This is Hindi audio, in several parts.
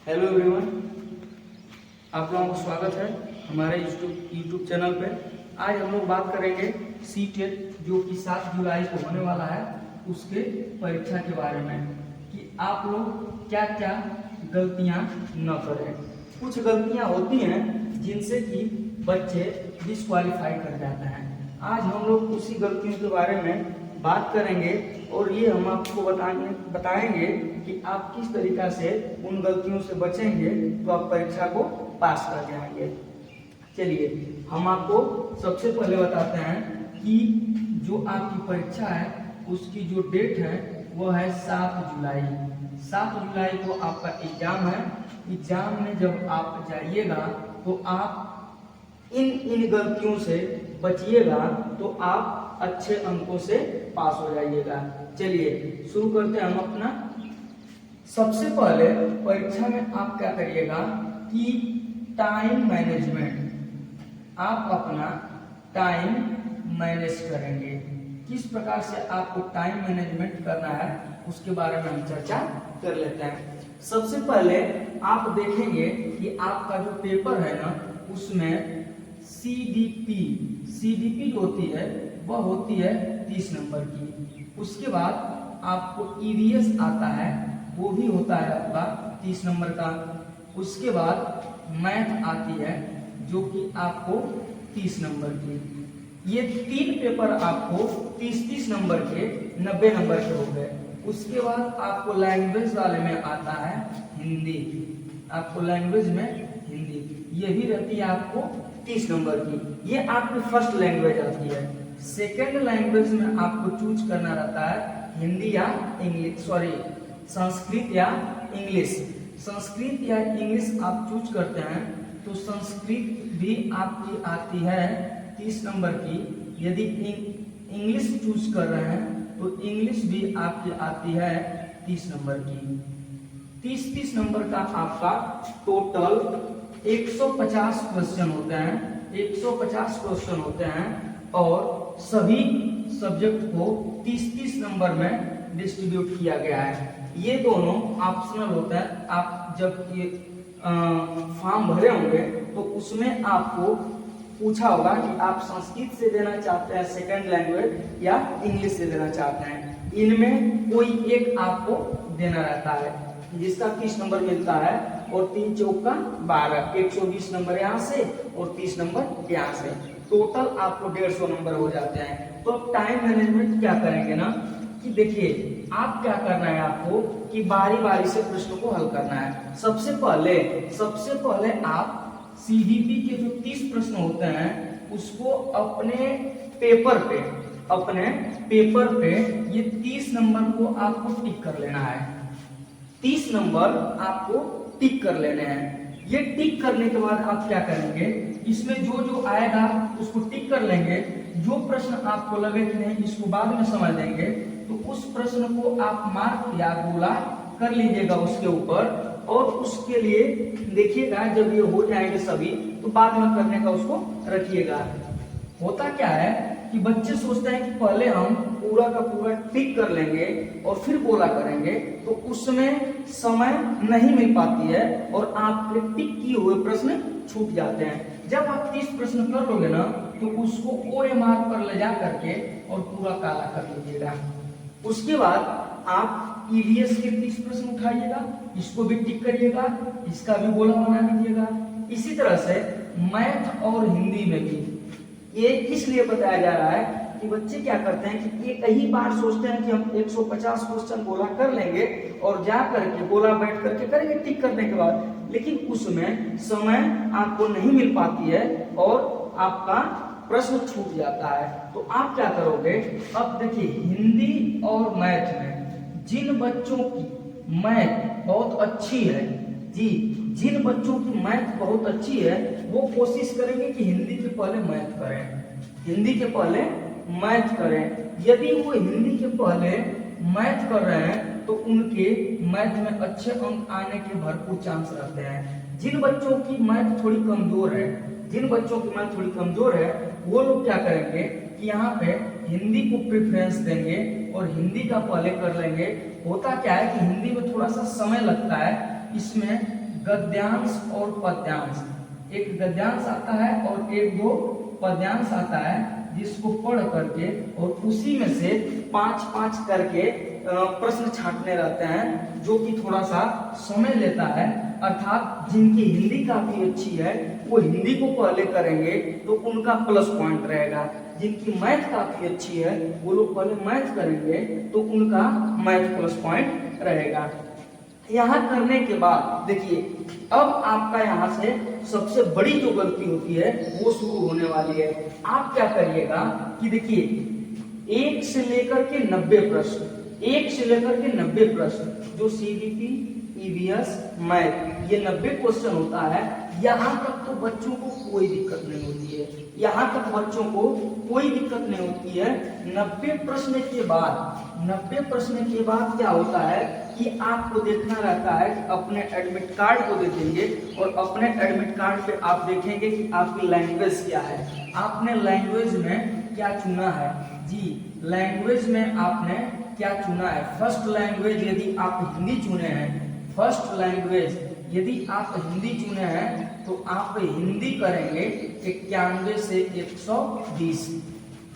हेलो एवरीवन, आप लोगों को स्वागत है हमारे यूट्यूब चैनल पे। आज हम लोग बात करेंगे सीटेट जो कि 7 जुलाई को होने वाला है, उसके परीक्षा के बारे में कि आप लोग क्या क्या गलतियां न करें। कुछ गलतियां होती हैं जिनसे कि बच्चे डिस्क्वालीफाई कर जाते हैं। आज हम लोग उसी गलतियों के बारे में बात करेंगे और ये हम आपको बताएंगे कि आप किस तरीका से उन गलतियों से बचेंगे तो आप परीक्षा को पास कर जाएंगे। चलिए हम आपको सबसे पहले बताते हैं कि जो आपकी परीक्षा है उसकी जो डेट है वो है 7 जुलाई। 7 जुलाई को आपका एग्जाम है। एग्जाम में जब आप जाइएगा तो आप इन गलतियों से बचिएगा तो आप अच्छे अंकों से पास हो जाइएगा। चलिए शुरू करते हैं हम अपना। सबसे पहले परीक्षा में आप क्या करिएगा कि टाइम मैनेजमेंट, आप अपना टाइम मैनेज करेंगे। किस प्रकार से आपको टाइम मैनेजमेंट करना है उसके बारे में हम चर्चा कर लेते हैं। सबसे पहले आप देखेंगे कि आपका जो पेपर है ना उसमें सीडीपी जो होती है वह होती है 30 नंबर की। उसके बाद आपको ईवीएस आता है, वो भी होता है आपका 30 नंबर का। उसके बाद मैथ आती है जो कि आपको 30 नंबर की। ये 3 पेपर आपको 30-30 नंबर के 90 नंबर के हो गए। उसके बाद आपको लैंग्वेज वाले में आता है हिंदी, आपको लैंग्वेज में हिंदी, ये भी रहती है आपको 30 नंबर की। ये आपकी फर्स्ट लैंग्वेज आती है। सेकेंड लैंग्वेज में आपको चूज करना रहता है हिंदी या इंग्लिश, संस्कृत या इंग्लिश। संस्कृत या इंग्लिश आप चूज करते हैं तो संस्कृत भी आपकी आती है 30 नंबर की। यदि इंग्लिश चूज कर रहे हैं तो इंग्लिश भी आपकी आती है 30 नंबर की। 30-30 नंबर का आपका टोटल 150 क्वेश्चन होते हैं। 150 क्वेश्चन होते हैं और सभी सब्जेक्ट को 30-30 नंबर में डिस्ट्रीब्यूट किया गया है। ये दोनों ऑप्शनल होता है। आप जब ये फॉर्म भरे होंगे तो उसमें आपको पूछा होगा कि आप संस्कृत से देना चाहते हैं सेकंड लैंग्वेज या इंग्लिश से देना चाहते हैं। इनमें कोई एक आपको देना रहता है जिसका 30 नंबर मिलता है और 3 चौका 12, 120 नंबर यहाँ से और 30 नंबर यहाँ से। टोटल आपको 150 नंबर हो जाते हैं। तो अब टाइम मैनेजमेंट क्या करेंगे ना कि देखिए आप क्या करना है आपको कि बारी बारी से प्रश्नों को हल करना है। सबसे पहले आप सीडीपी के जो 30 प्रश्न होते हैं उसको अपने पेपर पे ये 30 नंबर को आपको टिक कर लेना है। 30 नंबर आपको टिक कर लेने हैं। ये टिक करने के बाद आप क्या करेंगे, इसमें जो आएगा उसको टिक कर लेंगे। जो प्रश्न आपको लगे कि नहीं इसको बाद में समझ लेंगे तो उस प्रश्न को आप मार्क या गोला कर लीजिएगा उसके ऊपर। और उसके लिए देखिएगा जब ये हो जाएंगे सभी तो बाद में करने का उसको रखिएगा। होता क्या है कि बच्चे सोचते हैं कि पहले हम पूरा का पूरा टिक कर लेंगे और फिर गोला करेंगे तो उसमें समय नहीं मिल पाती है और आपके टिक किए हुए प्रश्न छूट जाते हैं। जब आप 30 प्रश्न कर लोगे ना तो उसको OMR पर ले जा करके और पूरा काला कर लीजिएगा। उसके बाद आप ईवीएस के 30 प्रश्न उठाइएगा, इसको भी टिक करिएगा, इसका भी गोला बना लीजिएगा। इसी तरह से मैथ और हिंदी में भी ये इसलिए बताया जा रहा है कि बच्चे क्या करते हैं कि एक ही बार सोचते हैं कि हम 150 क्वेश्चन गोला कर लेंगे और जा करके गोला बैठ करके करेंगे टिक करने के बाद, लेकिन उसमें समय आपको नहीं मिल पाती है और आपका प्रश्न छूट जाता है। तो आप क्या करोगे, अब देखिए हिंदी और मैथ में जिन बच्चों की मैथ बहुत अच्छी है जिन बच्चों की मैथ बहुत अच्छी है वो कोशिश करेंगे कि हिंदी के पहले मैथ करें। यदि वो हिंदी के पहले मैथ कर रहे हैं तो उनके मैथ में अच्छे अंक आने के भरपूर चांस रहते हैं। जिन बच्चों की मैथ थोड़ी कमजोर है वो लोग क्या करेंगे कि यहाँ पे हिंदी को प्रेफरेंस देंगे और हिंदी का पहले कर लेंगे। होता क्या है कि हिंदी में थोड़ा सा समय लगता है, इसमें गद्यांश और पद्यांश। एक गद्यांश आता है और एक दो पद्यांश आता है, जिसको पढ़ करके और उसी में से 5-5 करके प्रश्न छांटने रहते हैं, जो कि थोड़ा सा समय लेता है। अर्थात जिनकी हिंदी काफी अच्छी है वो हिंदी को पहले करेंगे तो उनका प्लस पॉइंट रहेगा। जिनकी मैथ काफी अच्छी है वो लोग पहले मैथ करेंगे तो उनका मैथ प्लस पॉइंट रहेगा। यहाँ करने के बाद देखिए, अब आपका यहाँ से सबसे बड़ी जो गलती होती है वो शुरू होने वाली है। आप क्या करिएगा कि देखिए 1 से लेकर के 90 प्रश्न, 1 से लेकर के 90 प्रश्न जो सीडीपी, ईवीएस, मैथ, ये 90 क्वेश्चन होता है। यहाँ तक तो बच्चों को कोई दिक्कत नहीं होती है, यहाँ तक बच्चों को कोई दिक्कत नहीं होती है। 90 प्रश्न के बाद क्या होता है कि आपको देखना रहता है कि अपने एडमिट कार्ड को देखेंगे और अपने एडमिट कार्ड पे आप देखेंगे कि आपकी लैंग्वेज क्या है, आपने लैंग्वेज में क्या चुना है। जी, लैंग्वेज में आपने क्या चुना है। फर्स्ट लैंग्वेज यदि आप हिंदी चुने हैं, फर्स्ट लैंग्वेज यदि आप हिंदी चुने हैं तो आप हिंदी करेंगे 91 से 120।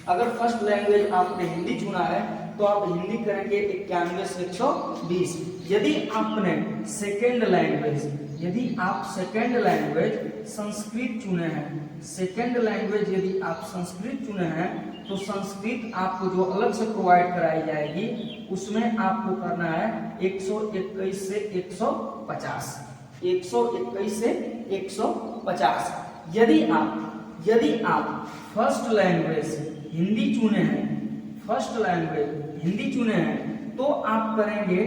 अगर फर्स्ट लैंग्वेज आपने हिंदी चुना है तो आप हिंदी करेंगे 91 से 120। यदि आपने सेकेंड लैंग्वेज संस्कृत चुने हैं, सेकेंड लैंग्वेज यदि आप संस्कृत चुने हैं तो संस्कृत आपको जो अलग से प्रोवाइड कराई जाएगी उसमें आपको करना है 121 से 150, 121 से 150। यदि आप फर्स्ट लैंग्वेज हिंदी चुने हैं, फर्स्ट लैंग्वेज हिंदी चुने हैं तो आप करेंगे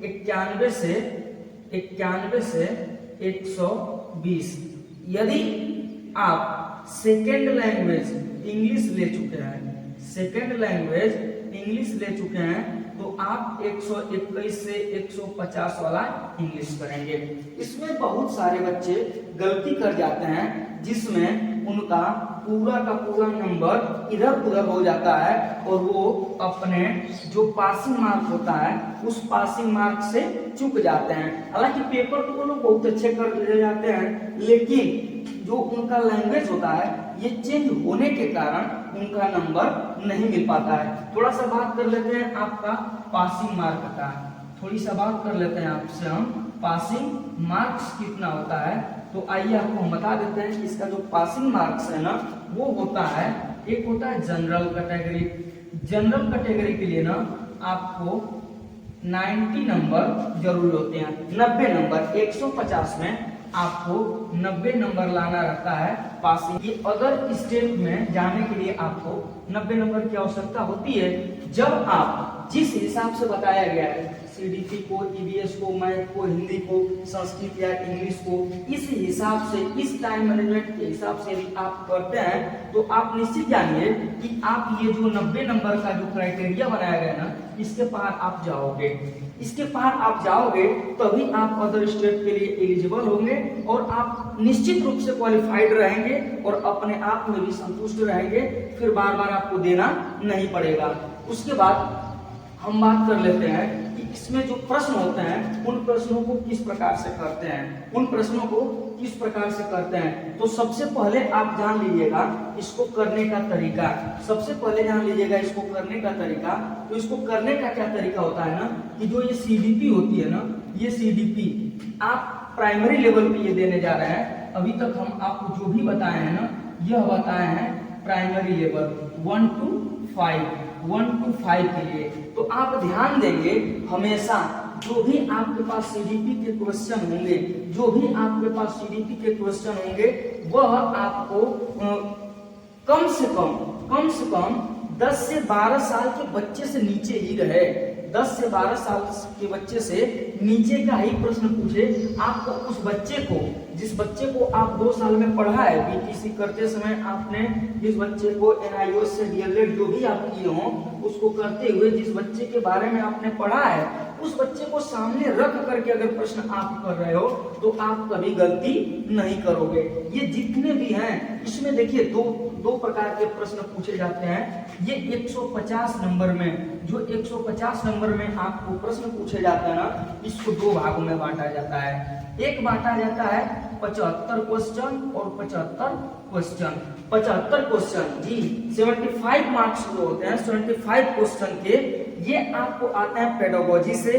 91 से 120। यदि आप सेकेंड लैंग्वेज इंग्लिश ले चुके हैं, सेकेंड लैंग्वेज इंग्लिश ले चुके हैं तो आप 121 से 150 वाला इंग्लिश करेंगे। इसमें बहुत सारे बच्चे गलती कर जाते हैं जिसमें उनका पूरा का पूरा नंबर इधर उधर हो जाता है और वो अपने जो पासिंग मार्क होता है उस पासिंग मार्क से चूक जाते हैं। हालांकि पेपर तो वो लोग बहुत अच्छे कर ले जाते हैं, लेकिन जो उनका लैंग्वेज होता है ये चेंज होने के कारण उनका नंबर नहीं मिल पाता है। थोड़ा सा बात कर लेते हैं आपका पासिंग मार्क का, थोड़ी सा बात कर लेते हैं आपसे हम पासिंग मार्क्स कितना होता है। तो आइए आपको हम बता देते हैं कि इसका जो पासिंग मार्क्स है ना वो होता है, एक होता है जनरल कैटेगरी। जनरल कैटेगरी के लिए ना आपको 90 नंबर जरूर होते हैं, 90 नंबर। 150 में आपको 90 नंबर लाना रहता है पासिंग। ये अदर स्टेट में जाने के लिए आपको 90 नंबर की आवश्यकता होती है। जब आप जिस हिसाब से बताया गया है सीडीपी को, ईवीएस को, मैथ को, हिंदी को, संस्कृत या इंग्लिश को, इस हिसाब से, इस टाइम मैनेजमेंट के हिसाब से यदि आप करते हैं तो आप निश्चित जानिए कि आप ये जो 90 नंबर का जो क्राइटेरिया बनाया गया ना इसके पार आप जाओगे, इसके पार आप जाओगे तभी आप अदर स्टेट के लिए एलिजिबल होंगे और आप निश्चित रूप से क्वालिफाइड रहेंगे और अपने आप में भी संतुष्ट रहेंगे, फिर बार बार आपको देना नहीं पड़ेगा। उसके बाद हम बात कर लेते हैं कि इसमें जो प्रश्न होते हैं उन प्रश्नों को किस प्रकार से करते हैं, उन प्रश्नों को किस प्रकार से करते हैं। तो सबसे पहले आप जान लीजिएगा इसको करने का तरीका, सबसे पहले जान लीजिएगा इसको करने का तरीका। तो इसको करने का क्या तरीका होता है ना कि जो ये सीडीपी होती है ना, ये सीडीपी आप प्राइमरी लेवल पे ये देने जा रहे हैं। अभी तक हम आपको जो भी बताए हैं ना यह बताए हैं प्राइमरी लेवल 1 to 5 के लिए। तो आप ध्यान देंगे हमेशा जो भी आपके पास सीडीपी के क्वेश्चन होंगे, जो भी आपके पास सीडीपी के क्वेश्चन होंगे वह आपको कम से कम 10 से 12 साल के बच्चे से नीचे ही रहे। 10 से 12 साल के बच्चे से नीचे का ही प्रश्न पूछे। आपको उस बच्चे को, जिस बच्चे को आप 2 साल में पढ़ा है, बीटीसी करते समय आपने जिस बच्चे को एनआईओएस से डीएलएड जो भी आप किए हो उसको करते हुए जिस बच्चे के बारे में आपने पढ़ा है उस बच्चे को सामने रख करके अगर प्रश्न आप कर रहे हो तो आप कभी गलती नहीं करोगे। ये जितने भी हैं इसमें देखिए दो प्रकार के प्रश्न पूछे जाते हैं। ये 150 नंबर में, जो 150 नंबर में आपको प्रश्न पूछे जाते हैं ना, इसको दो भागों में बांटा जाता है। एक बांटा जाता है 75 क्वेश्चन और 75 क्वेश्चन। 75 क्वेश्चन जी 75 मार्क्स जो होते हैं, 75 क्वेश्चन के ये आपको आते हैं पेडागोजी से,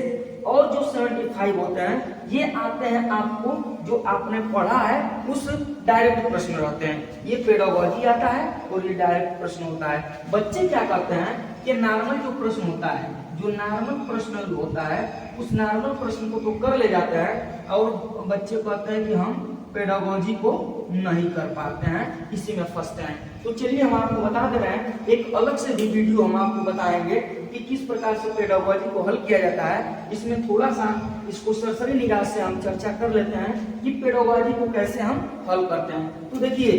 और जो 75 होते हैं ये आते हैं आपको जो आपने पढ़ा है उस डायरेक्ट प्रश्न रहते हैं। ये पेडागोजी आता है और ये डायरेक्ट प्रश्न होता है। बच्चे क्या करते हैं कि नॉर्मल जो प्रश्न होता है, जो नॉर्मल प्रश्न जो होता है उस नॉर्मल प्रश्न को तो कर ले जाते हैं, और बच्चे कहते हैं कि हम पेडागोजी को नहीं कर पाते हैं, इसी में फंसते हैं। तो चलिए हम आपको बता दे रहे हैं, एक अलग से भी वीडियो हम आपको बताएंगे कि किस प्रकार से पेडागोजी को हल किया जाता है। इसमें थोड़ा सा इसको सरसरी निगाह से हम चर्चा कर लेते हैं कि पेडागोजी को कैसे हम हल करते हैं। तो देखिए,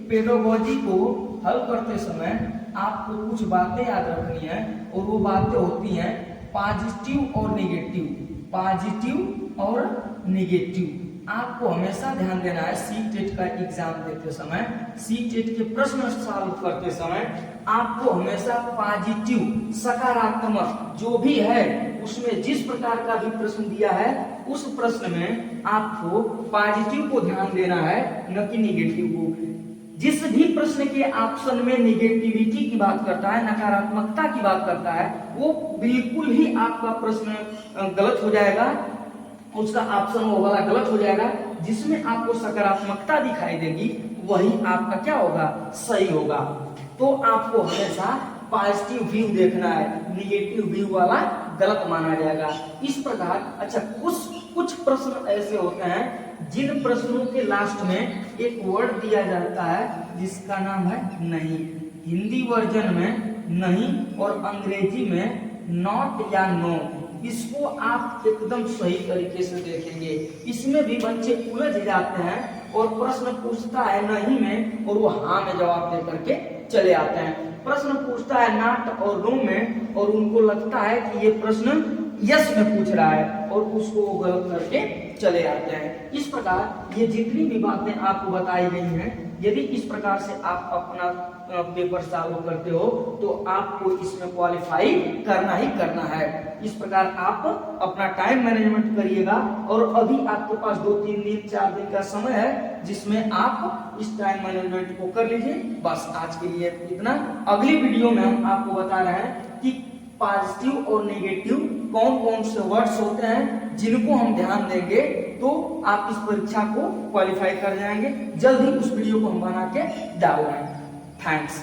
पेडागोजी को हल करते समय आपको कुछ बातें याद रखनी है, और वो बातें होती हैं पॉजिटिव और नेगेटिव। पॉजिटिव और नेगेटिव आपको हमेशा ध्यान देना है। सी-टेट का एग्जाम देते समय, सी-टेट के प्रश्न सॉल्व करते समय आपको हमेशा पॉजिटिव, सकारात्मक जो भी है उसमें जिस प्रकार का भी प्रश्न दिया है उस प्रश्न में आपको पॉजिटिव को ध्यान देना है, न कि नेगेटिव को। जिस भी प्रश्न के ऑप्शन में नेगेटिविटी की बात करता है, नकारात्मकता की बात करता है, वो बिल्कुल ही आपका प्रश्न गलत हो जाएगा, उसका ऑप्शन वो वाला गलत हो जाएगा। जिसमें आपको सकारात्मकता दिखाई देगी वही आपका क्या होगा, सही होगा। तो आपको हमेशा पॉजिटिव व्यू देखना है, निगेटिव व्यू वाला गलत माना जाएगा। इस प्रकार अच्छा कुछ प्रश्न ऐसे होते हैं जिन प्रश्नों के लास्ट में एक वर्ड दिया जाता है जिसका नाम है नहीं। हिंदी वर्जन में नहीं और अंग्रेजी में नॉट या नो। इसको आप एकदम सही तरीके से देखेंगे। इसमें भी बच्चे उलझ जाते हैं और प्रश्न पूछता है नहीं में और वो हाँ में जवाब दे करके चले आते हैं। प्रश्न पूछता है नॉट और नो में और उनको लगता है कि ये प्रश्न यस में पूछ रहा है और उसको वो गलत करके चले आते हैं। इस प्रकार ये जितनी भी बातें आपको बताई गई हैं, यदि इस प्रकार से आप अपना पेपर सॉल्व करते हो तो आपको इसमें क्वालिफाई करना ही करना है। इस प्रकार आप अपना टाइम मैनेजमेंट करिएगा, और अभी आपके पास 2-3 दिन 4 दिन का समय है जिसमें आप इस टाइम मैनेजमेंट को कर लीजिए। बस आज के लिए इतना। अगली वीडियो में हम आपको बता रहे हैं कि पॉजिटिव और नेगेटिव कौन कौन से वर्ड्स होते हैं जिनको हम ध्यान देंगे तो आप इस परीक्षा को क्वालिफाई कर जाएंगे। जल्द ही उस वीडियो को हम बना के डाल रहे हैं। थैंक्स।